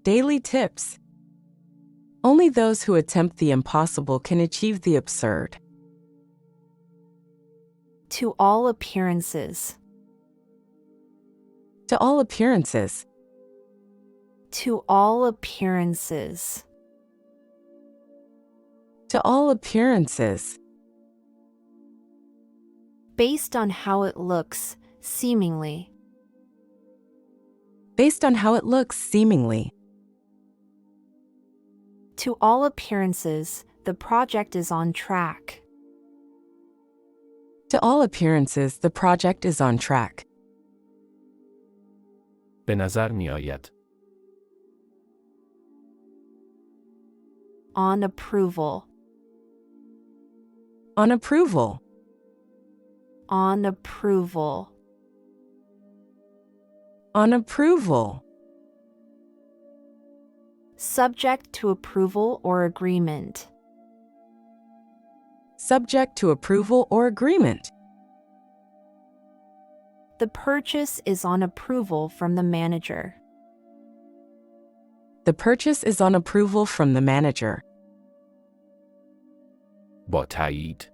Daily tips. Only those who attempt the impossible can achieve the absurd. To all appearances. To all appearances. To all appearances. To all appearances. Based on how it looks, seemingly. Based on how it looks, seemingly. To all appearances, the project is on track. To all appearances, the project is on track. به نظر می آید. On approval. On approval. On approval. On approval. Subject to approval or agreement. Subject to approval or agreement. The purchase is on approval from the manager. The purchase is on approval from the manager. با تأیید.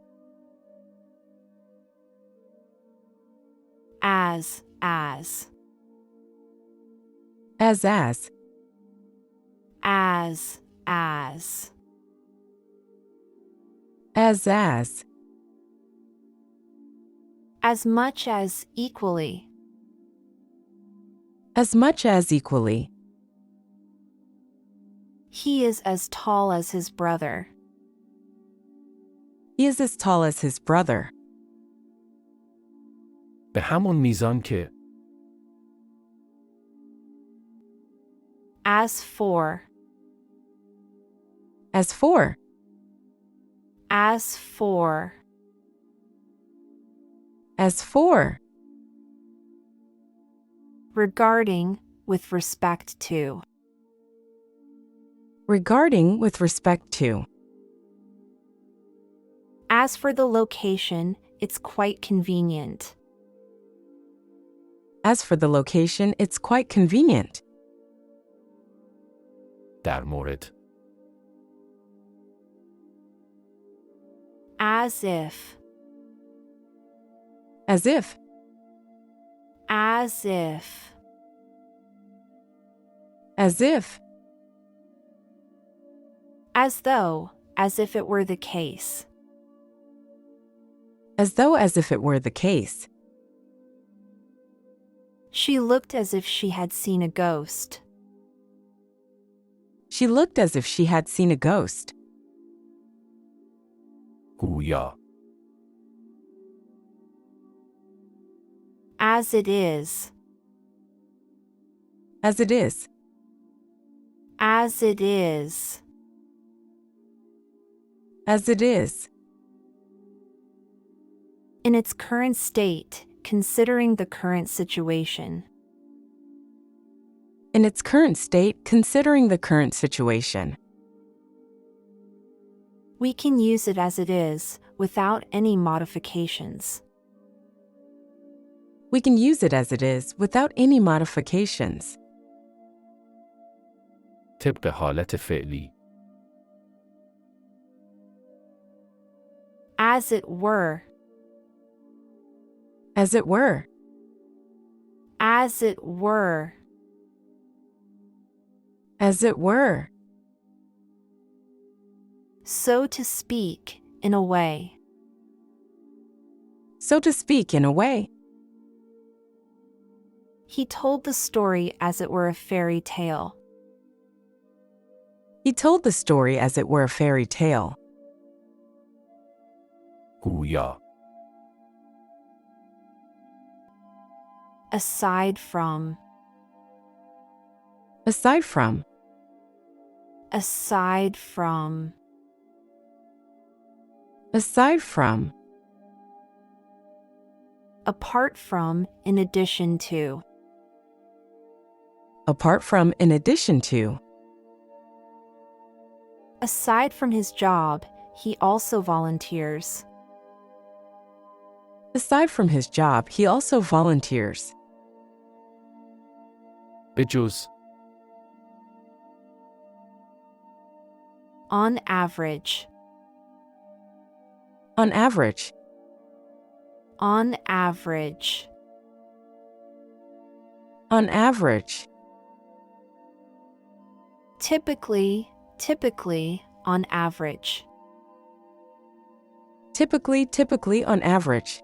As. As. As. As. As much as, equally. As much as, equally. He is as tall as his brother. He is as tall as his brother. به همان میزان که. As for. As for. As for. As for. Regarding, with respect to. Regarding, with respect to. As for the location, it's quite convenient. As for the location, it's quite convenient. در مورد. As if. As if. As if. As if. As though, as if it were the case. As though, as if it were the case. She looked as if she had seen a ghost. She looked as if she had seen a ghost. گویا. As it is. As it is. As it is. As it is. In its current state, considering the current situation. In its current state, considering the current situation. We can use it as it is, without any modifications. We can use it as it is, without any modifications. طبق حالت فعلی. As it were. As it were. As it were. As it were. So to speak, in a way. So to speak, in a way. He told the story as it were a fairy tale. He told the story as it were a fairy tale. گویا. Aside from. Aside from. Aside from. Aside from. Apart from, in addition to. Apart from, in addition to. Aside from his job, he also volunteers. Aside from his job, he also volunteers. بجز. On average. On average. On average. On average. Typically, on average. Typically on average.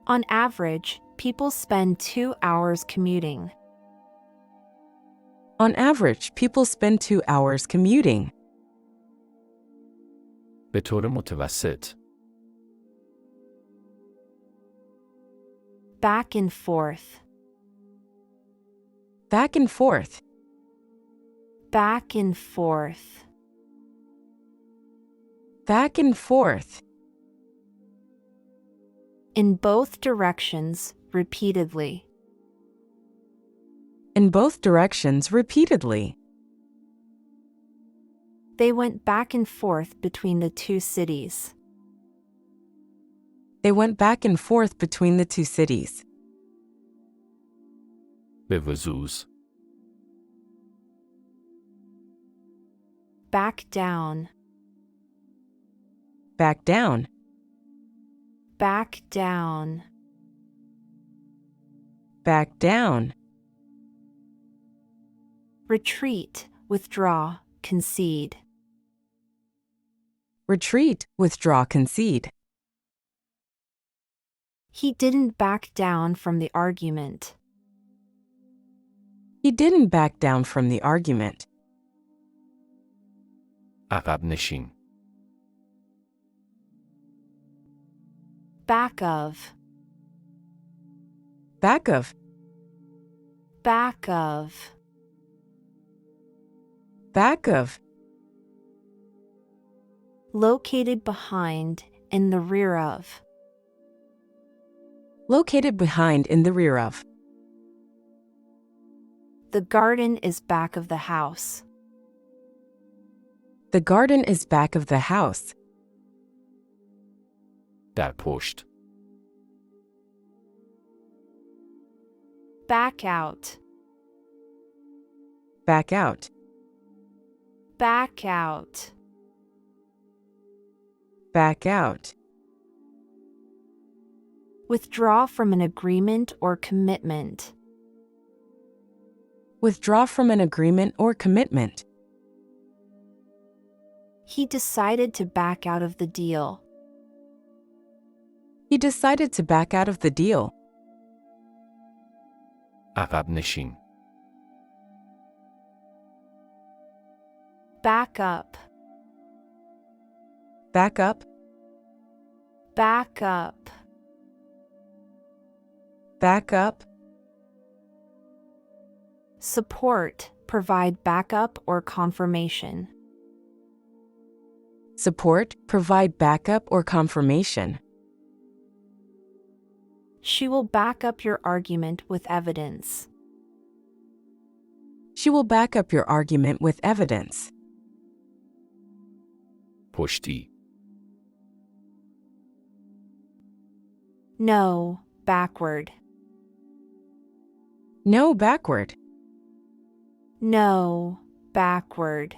On average, people spend 2 hours commuting. On average, people spend 2 hours commuting. به طور متوسط. Back and forth. Back and forth. Back and forth. Back and forth. In both directions, repeatedly. In both directions repeatedly. They went back and forth between the two cities. They went back and forth between the two cities. به وزوز. Back down. Back down. Back down. Back down. Retreat, withdraw, concede. Retreat, withdraw, concede. He didn't back down from the argument. He didn't back down from the argument. عقب نشین. Back of. Back of. Back of. Back of. Located behind, in the rear of. Located behind, in the rear of. The garden is back of the house. The garden is back of the house. در پشت. Back out. Back out. Back out. Back out. Withdraw from an agreement or commitment. Withdraw from an agreement or commitment. He decided to back out of the deal. He decided to back out of the deal. عقب نشین. Back up. Back up. Back up. Back up. Support, provide backup or confirmation. Support, provide backup or confirmation. She will back up your argument with evidence. She will back up your argument with evidence. پشتی. No, backward. No, backward. No, backward.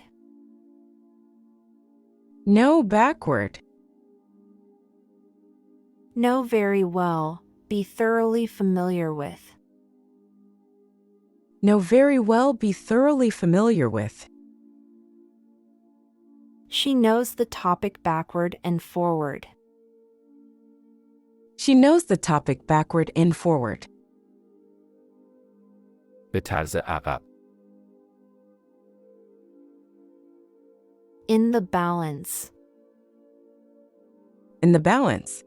No, backward. Know very well, be thoroughly familiar with. Know very well, be thoroughly familiar with. She knows the topic backward and forward. She knows the topic backward and forward. به طرز عقب. In the balance. In the balance.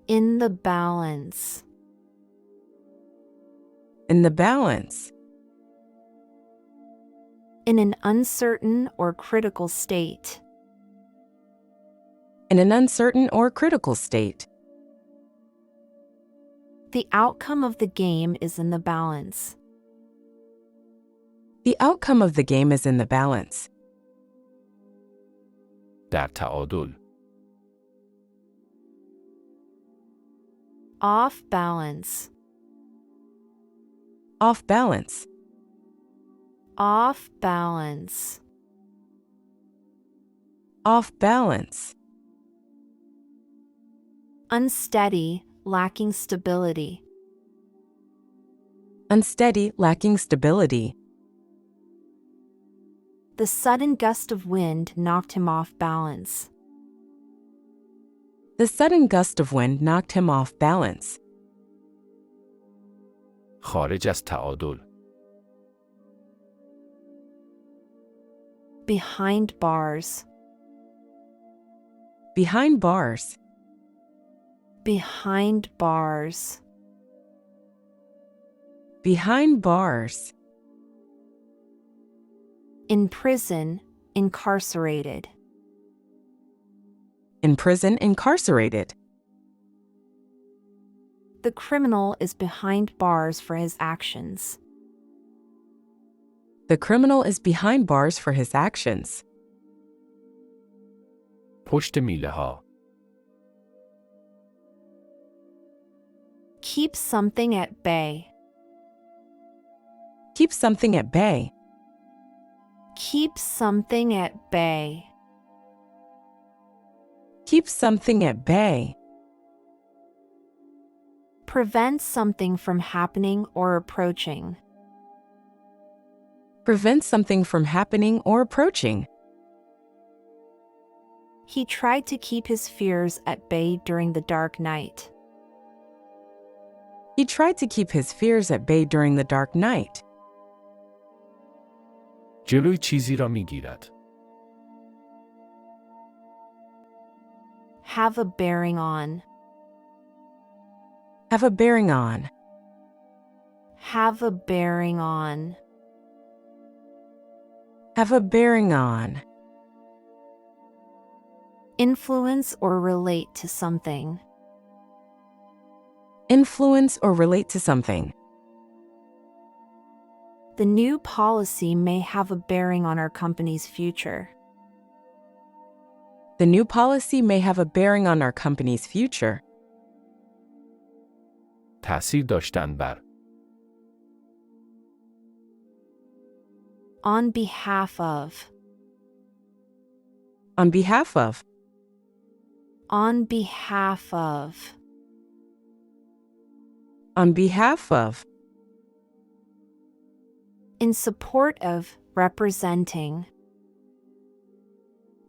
In the balance. In the balance. In an uncertain or critical state. In an uncertain or critical state. The outcome of the game is in the balance. The outcome of the game is in the balance. در تعادل. Off balance. Off balance. Off balance. Off balance. Unsteady, lacking stability. Unsteady, lacking stability. The sudden gust of wind knocked him off balance. The sudden gust of wind knocked him off balance. خارج از تعادل. Behind bars. Behind bars. Behind bars. Behind bars. In prison, incarcerated. In prison, incarcerated. The criminal is behind bars for his actions. The criminal is behind bars for his actions. پشت میله ها. Keep something at bay. Keep something at bay. Keep something at bay. Keep something at bay. Prevent something from happening or approaching. Prevent something from happening or approaching. He tried to keep his fears at bay during the dark night. He tried to keep his fears at bay during the dark night. جلوی چیزی را میگیرد. Have a bearing on. Have a bearing on. Have a bearing on. Have a bearing on. Influence or relate to something. Influence or relate to something. The new policy may have a bearing on our company's future. The new policy may have a bearing on our company's future. تأثیر داشتن بر. On behalf of. On behalf of. On behalf of. On behalf of. In support of, representing.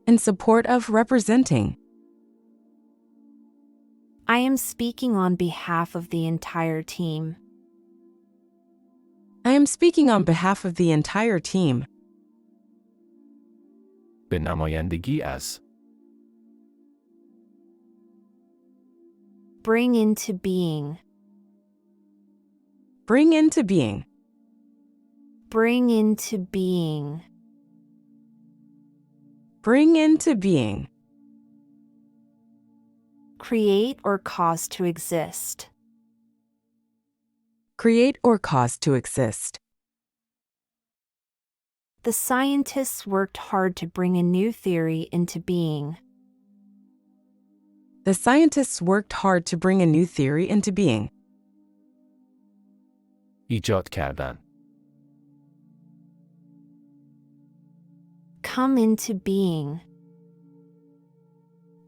In support of, representing. I am speaking on behalf of the entire team. I am speaking on behalf of the entire team. به نمایندگی از. Bring into being. Bring into being. Bring into being. Bring into being. Create or cause to exist. Create or cause to exist. The scientists worked hard to bring a new theory into being. The scientists worked hard to bring a new theory into being. ایجاد کردن. Come into being.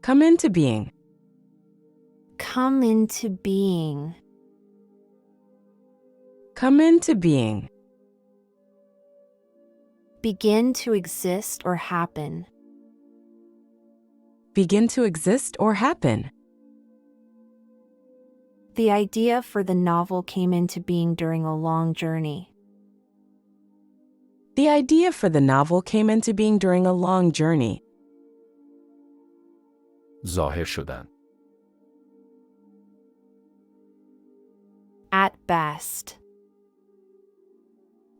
Come into being. Come into being. Come into being. Begin to exist or happen. Begin to exist or happen. The idea for the novel came into being during a long journey. The idea for the novel came into being during a long journey. ظاهر شدن. At best.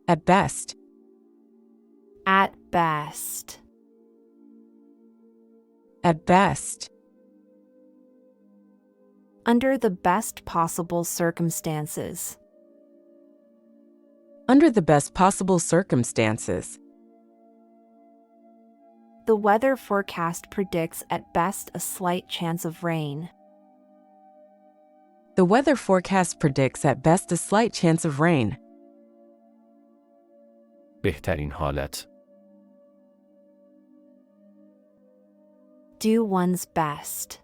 At best. At best. At best. Under the best possible circumstances. Under the best possible circumstances. The weather forecast predicts at best a slight chance of rain. The weather forecast predicts at best a slight chance of rain. بهترین حالت. Do one's best.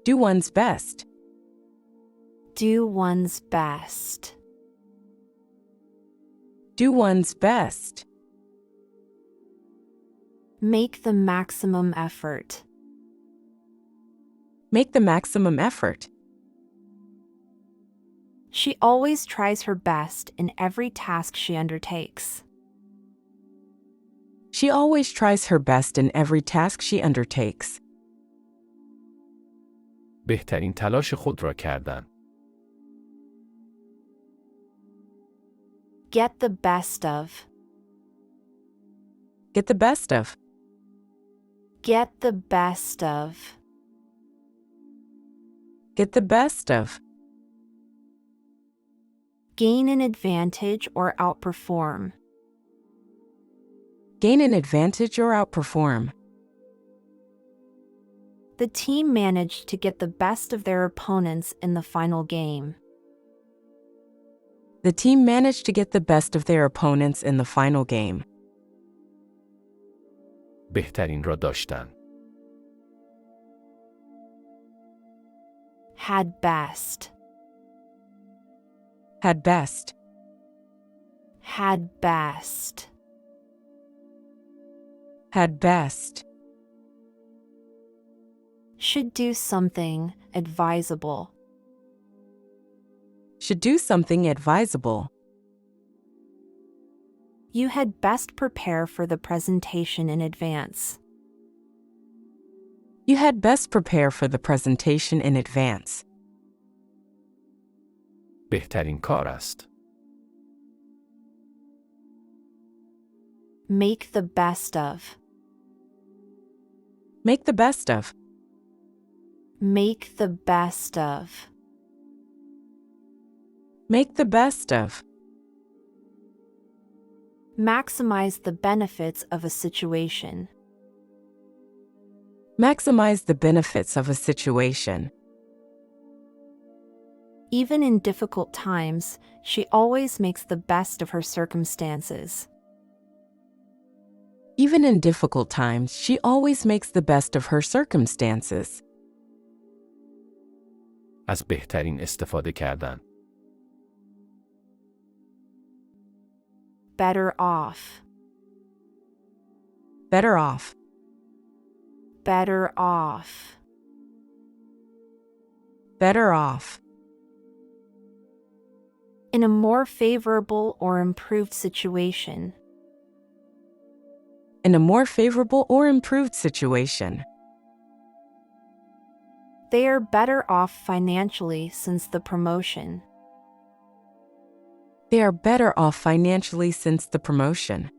Do one's best. Do one's best. Do one's best. Make the maximum effort. Make the maximum effort. She always tries her best in every task she undertakes. She always tries her best in every task she undertakes. بهترین تلاش خود را کردن. Get the best of. Get the best of. Get the best of. Get the best of. Gain an advantage or outperform. Gain an advantage or outperform. The team managed to get the best of their opponents in the final game. The team managed to get the best of their opponents in the final game. بهترین را داشتن. Had best. Had best. Had best. Had best. Should do something advisable. Should do something advisable. You had best prepare for the presentation in advance. You had best prepare for the presentation in advance. بهترین کار است. Make the best of. Make the best of. Make the best of. Make the best of. Maximize the benefits of a situation. Maximize the benefits of a situation. Even in difficult times, she always makes the best of her circumstances. Even in difficult times, she always makes the best of her circumstances. از بهترین استفاده کردن. Better off. Better off. Better off. Better off. In a more favorable or improved situation. In a more favorable or improved situation. They are better off financially since the promotion. They are better off financially since the promotion.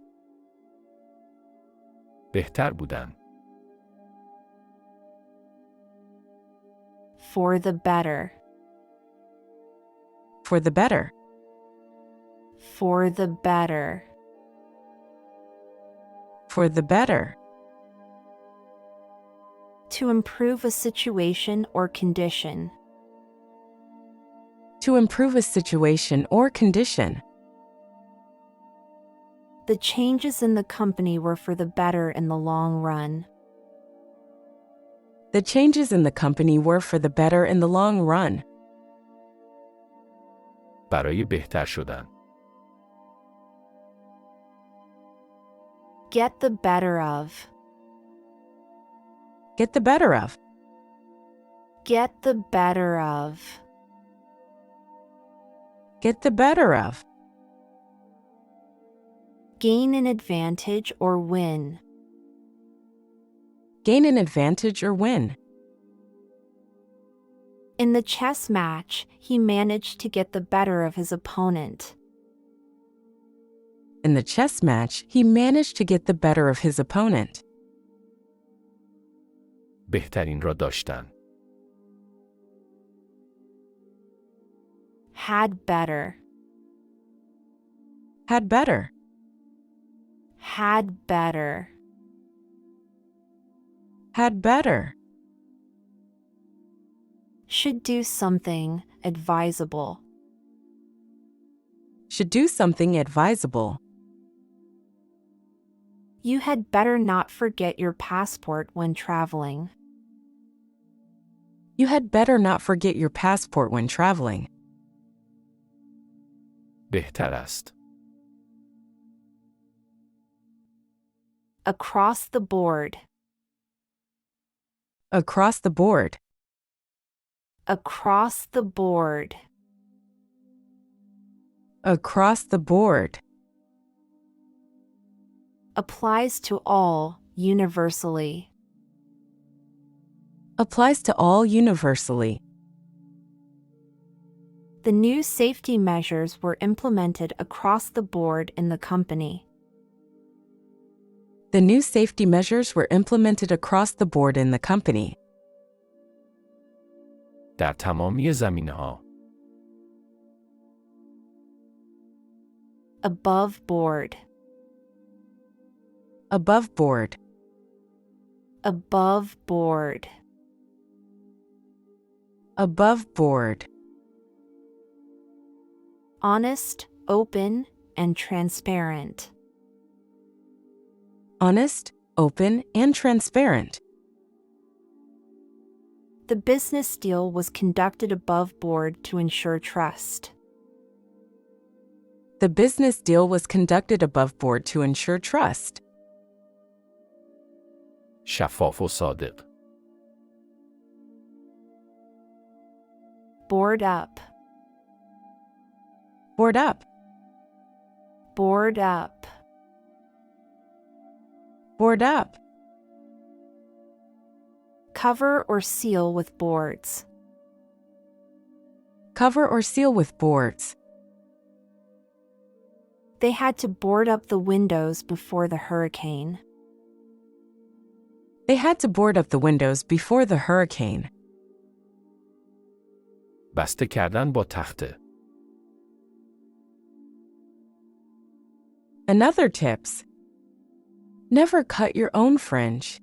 بهتر بودن. For the better. For the better. For the better. For the better. To improve a situation or condition. To improve a situation or condition. The changes in the company were for the better in the long run. The changes in the company were for the better in the long run. برای بهتر شدن. Get the better of. Get the better of. Get the better of. Get the better of. Gain an advantage or win. Gain an advantage or win. In the chess match, he managed to get the better of his opponent. In the chess match, he managed to get the better of his opponent. بهترین را داشتن. Had better. Had better. Had better. Had better. Should do something advisable. should do something advisable. You had better not forget your passport when traveling. You had better not forget your passport when traveling. بهتر است. Across the board. Across the board. Across the board. Across the board. Applies to all, universally. Applies to all universally. The new safety measures were implemented across the board in the company. The new safety measures were implemented across the board in the company. در تمامی زمینه‌ها. Above board. Above board. Above board. Above board. Honest, open, and transparent. Honest, open, and transparent. The business deal was conducted above board to ensure trust. The business deal was conducted above board to ensure trust. شفاف و صادق. Board up. Board up. Board up. Board up. Cover or seal with boards. Cover or seal with boards. They had to board up the windows before the hurricane. They had to board up the windows before the hurricane. بسته کردن با تخته. Another tips. Never cut your own fringe.